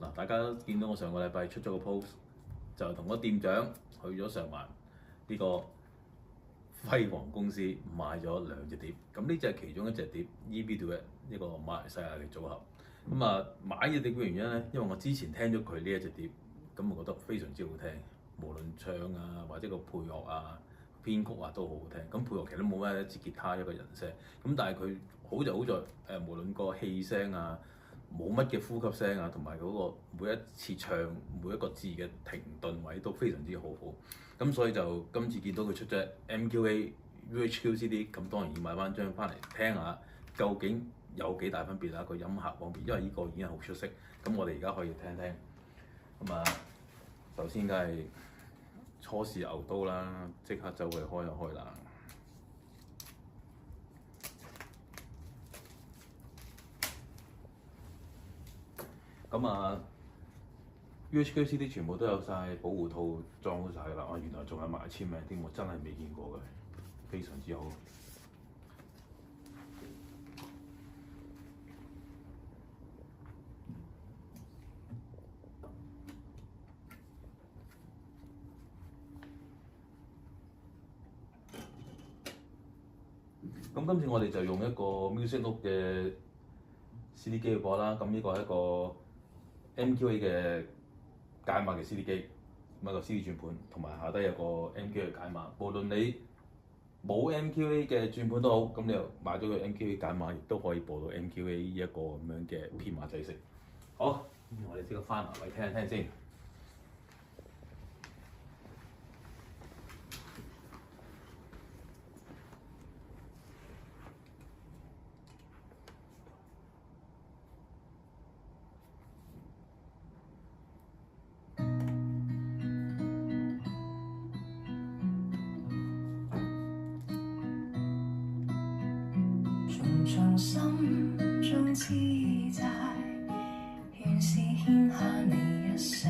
嗱，大家都見到我上個禮拜出咗個 post，就同個店長去咗上環呢個輝煌公司買咗兩隻碟。咁呢隻係其中一隻碟 EB Duet 一個馬來西亞嘅組合。咁啊買呢隻碟嘅原因咧，因為我之前聽咗佢呢一隻碟，咁我覺得非常之好聽，無論唱啊或者個配樂啊、編曲啊都好好聽。咁配樂其實都冇咩，一支吉他一個人聲。咁但係佢好就好在無論個氣聲啊，冇乜嘅呼吸聲啊，同埋嗰個每一次唱每一個字嘅停頓位都非常之好。咁所以就今次見到佢出咗 MQA UHQ CD，咁當然要買翻張翻嚟聽下，究竟有幾大分別啊？個音效方面，因為呢個已經好出色。咁我哋而家可以聽聽。咁啊，首先梗係初試牛刀啦，即刻走去開一開啦。咁啊 UHQ CD 全部都有晒保護套裝好晒㗎啦。啊，原來仲有埋簽名添，我真係未見過嘅，非常之好。咁今次我哋就用一個 Music Note 嘅 CD 機去播啦。咁呢個係一個 MQA 嘅解碼嘅 CD 機，咁一個 CD 轉盤，同埋下低有個 MQA 嘅解碼。無論你冇 MQA 嘅轉盤都好，咁你又買咗個 MQA 解碼，亦都可以播到 MQA 呢一個咁樣嘅編碼制式。好，我哋即刻翻埋位聽一聽先。從心中痴債，原是欠下你一世。